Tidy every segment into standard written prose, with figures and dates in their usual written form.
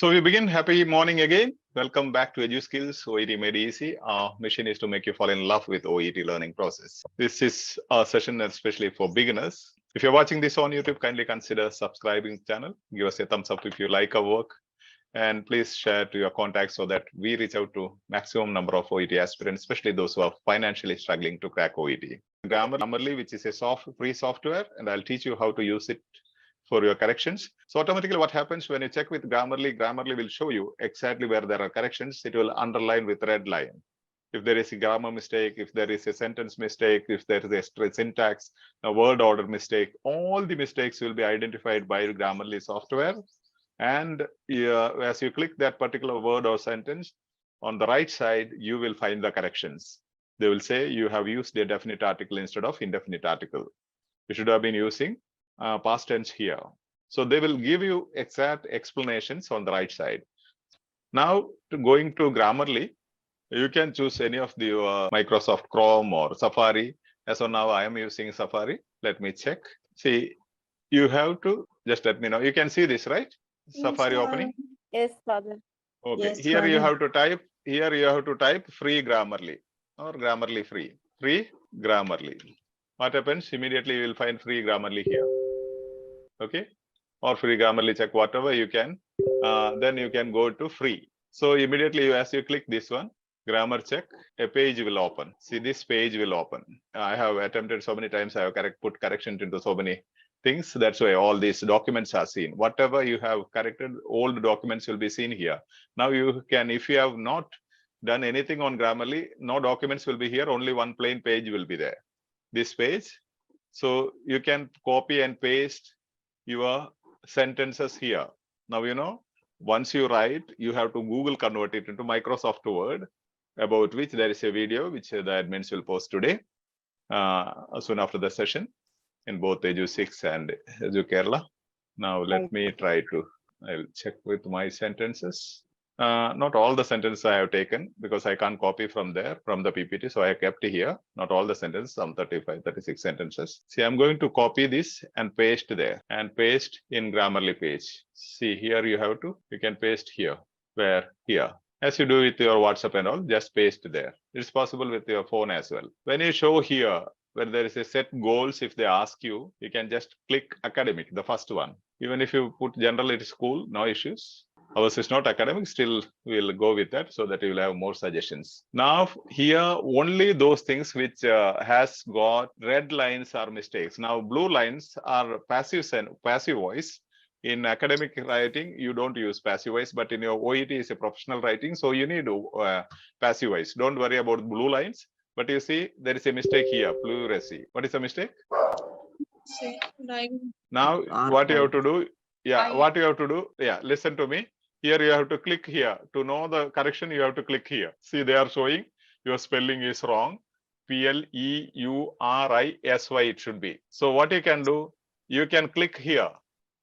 So we begin. Happy morning again. Welcome back to EduSkills OET Made Easy. Our mission is to make you fall in love with OET learning process. This is a session especially for beginners. If you're watching this on YouTube, kindly consider subscribing to the channel. Give us a thumbs up if you like our work. And please share to your contacts so that we reach out to maximum number of OET aspirants, especially those who are financially struggling to crack OET. Grammarly, which is a free software, and I'll teach you how to use it for your corrections. So automatically what happens when you check with Grammarly will show you exactly where there are corrections. It will underline with red line. If there is a grammar mistake, if there is a sentence mistake, if there is a syntax, a word order mistake, all the mistakes will be identified by Grammarly software. And as you click that particular word or sentence, on the right side, you will find the corrections. They will say you have used a definite article instead of indefinite article. You should have been using past tense here. So they will give you exact explanations on the right side. Now, going to Grammarly, you can choose any of the Microsoft Chrome or Safari. As of now, I am using Safari. Let me check. See, you have to just let me know. You can see this, right? Safari opening. Yes, Father. Okay. Yes, Here Father. you have to type. Here you have to type free Grammarly or Grammarly free. Free Grammarly. What happens? Immediately you will find free Grammarly here. Okay, or free Grammarly check, whatever you can. Then you can go to free. So immediately as you click this one, grammar check, a page will open. See, this page will open. I have attempted so many times. I have put corrections into so many things. That's why all these documents are seen. Whatever you have corrected, old documents will be seen here. Now you can, if you have not done anything on Grammarly, no documents will be here. Only one plain page will be there. This page. So you can copy and paste your sentences here. Now, once you write, you have to Google convert it into Microsoft Word, about which there is a video which the admins will post today, soon after the session, in both Edu 6 and Edu Kerala. Now, let me try to, I'll check with my sentences. Not all the sentences I have taken because I can't copy from there, from the PPT. So I kept here, not all the sentences, some 35, 36 sentences. See, I'm going to copy this and paste there and paste in Grammarly page. See, here you can paste here, where here. As you do with your WhatsApp and all, just paste there. It's possible with your phone as well. When you show here, where there is a set goals, if they ask you, you can just click academic, the first one. Even if you put general, it is cool, no issues. Ours is not academic, still we'll go with that so that you will have more suggestions. Now here only those things which has got red lines are mistakes. Now blue lines are passive voice. In academic writing, you don't use passive voice, but in your OET is a professional writing, so you need passive voice. Don't worry about blue lines. But you see, there is a mistake here, pluracy. What is the mistake? Now, what you have to do? What you have to do? Listen to me. Here you have to click here. To know the correction, you have to click here. See, they are showing your spelling is wrong. Pleurysy it should be. So what you can do? You can click here,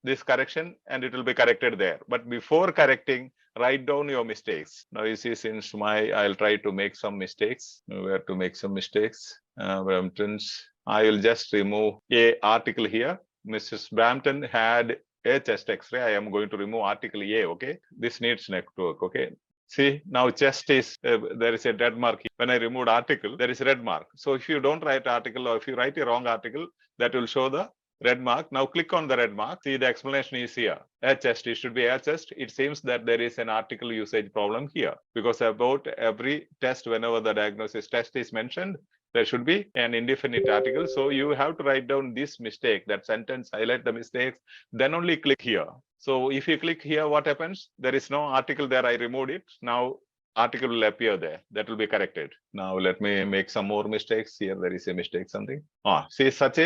this correction, and it will be corrected there. But before correcting, write down your mistakes. Now you see, since I'll try to make some mistakes. Where to make some mistakes? Brampton's. I will just remove a article here. Mrs. Brampton had a chest X-ray. I am going to remove article A. Okay, this needs network. Okay. See, now chest is there is a red mark. When I removed article, there is a red mark. So if you don't write article, or if you write a wrong article, that will show the red mark. Now click on the red mark. See, the explanation is here. A chest, it should be a chest. It seems that there is an article usage problem here, because about every test, whenever the diagnosis test is mentioned, there should be an indefinite article. So you have to write down this mistake, that sentence, highlight the mistakes, then only click here. So if you click here, what happens? There is no article there. I removed it. Now article will appear there. That will be corrected. Now let me make some more mistakes. Here there is a mistake, something. See, such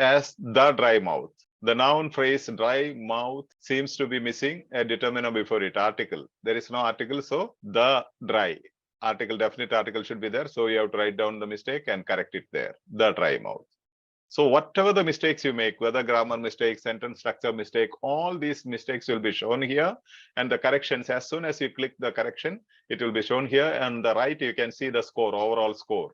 as the dry mouth. The noun phrase dry mouth seems to be missing a determiner before it, article. There is no article, so the dry. Article, definite article should be there. So you have to write down the mistake and correct it there, the dry mouth. So whatever the mistakes you make, whether grammar mistake, sentence structure mistake, all these mistakes will be shown here. And the corrections, as soon as you click the correction, it will be shown here. And the right, you can see the score, overall score.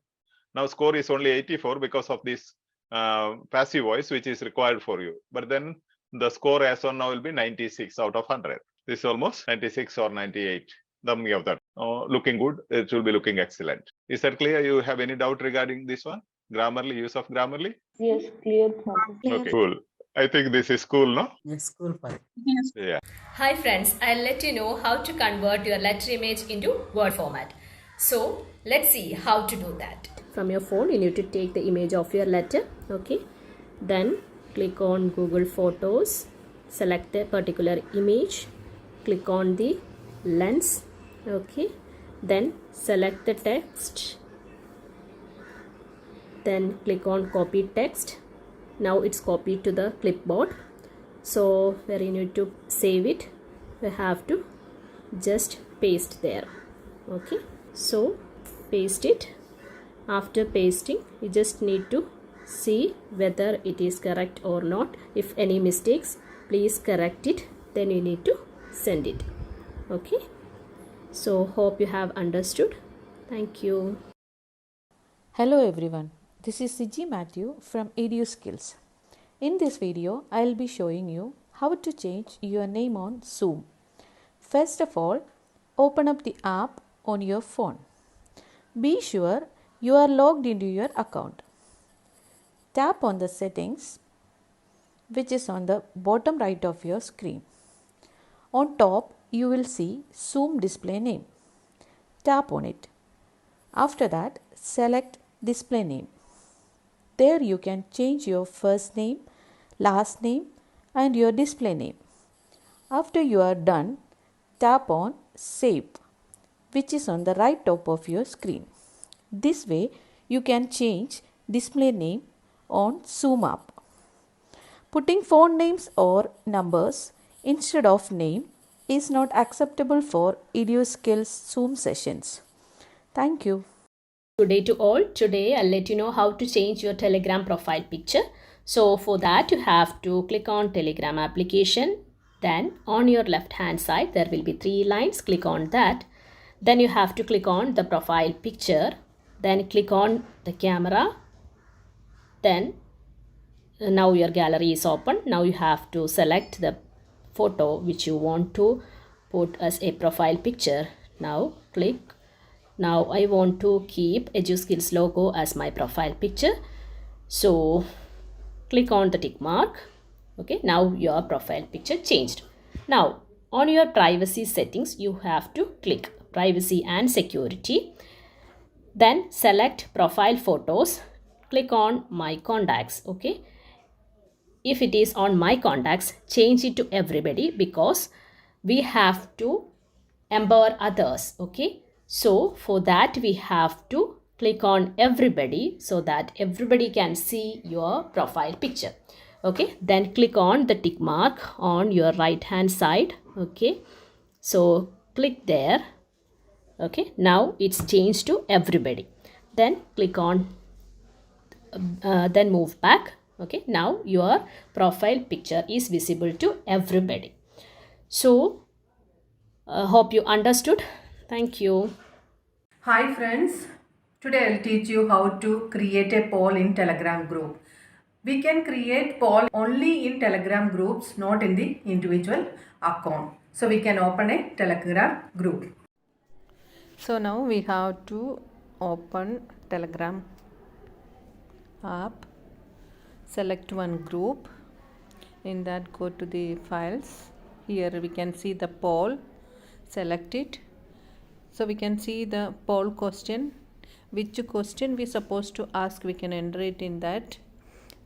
Now score is only 84 because of this passive voice, which is required for you. But then the score as on now will be 96 out of 100. This is almost 96 or 98. Something of that. Looking good. It will be looking excellent. Is that clear? You have any doubt regarding this one? Grammarly, use of Grammarly? Yes, clear. Okay, cool. I think this is cool, no? Yes, school file. Yes. Yeah. Hi friends, I'll let you know how to convert your letter image into Word format. So let's see how to do that. From your phone, you need to take the image of your letter. Okay. Then click on Google Photos, select the particular image, click on the lens. Okay. Then select the text. Then click on copy text. Now it's copied to the clipboard. So where you need to save it, we have to just paste there. Okay, so paste it. After pasting, you just need to see whether it is correct or not. If any mistakes, please correct it. Then you need to send it. Okay, so hope you have understood. Thank you. Hello everyone, this is Siji Matthew from EduSkills. In this video, I will be showing you how to change your name on Zoom. First of all, open up the app on your phone. Be sure you are logged into your account. Tap on the settings, which is on the bottom right of your screen. On top, you will see Zoom display name. Tap on it. After that, select display name. There you can change your first name, last name and your display name. After you are done, tap on Save, which is on the right top of your screen. This way you can change display name on Zoom app. Putting phone names or numbers instead of name is not acceptable for EduSkills Zoom sessions. Thank you. Good day to all. Today I'll let you know how to change your Telegram profile picture. So for that you have to click on Telegram application. Then on your left hand side there will be 3 lines. Click on that. Then you have to click on the profile picture. Then click on the camera. Then now your gallery is open. Now you have to select the photo which you want to put as a profile picture. Now click. Now I want to keep EduSkills logo as my profile picture. So click on the tick mark. Okay, now your profile picture changed. Now on your privacy settings, you have to click privacy and security. Then select profile photos. Click on my contacts. Okay. If it is on my contacts, change it to everybody because we have to empower others. Okay. So for that we have to click on everybody so that everybody can see your profile picture. Okay, then click on the tick mark on your right hand side. Okay, so click there. Okay, now it's changed to everybody. Then click on then move back. Okay, now your profile picture is visible to everybody. So hope you understood. Thank you. Hi friends, today I'll teach you how to create a poll in Telegram group. We can create poll only in Telegram groups, not in the individual account. So we can open a Telegram group. So now we have to open Telegram app, select one group. In that, go to the files. Here we can see the poll, select it. So we can see the poll question. Which question we supposed to ask, we can enter it in that.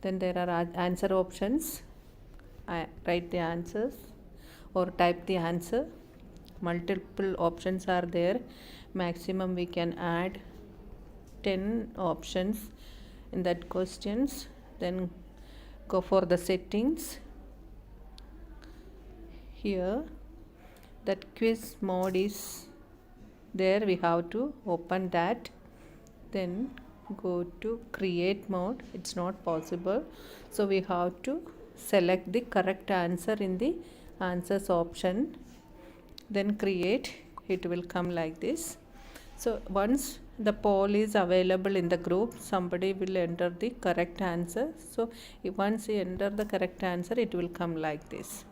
Then there are answer options. Write the answers or type the answer. Multiple options are there. Maximum we can add 10 options in that questions. Then go for the settings. Here that quiz mode is there, we have to open that. Then go to create mode. It's not possible, so we have to select the correct answer in the answers option, then create. It will come like this. So once the poll is available in the group, somebody will enter the correct answer. So once you enter the correct answer, it will come like this.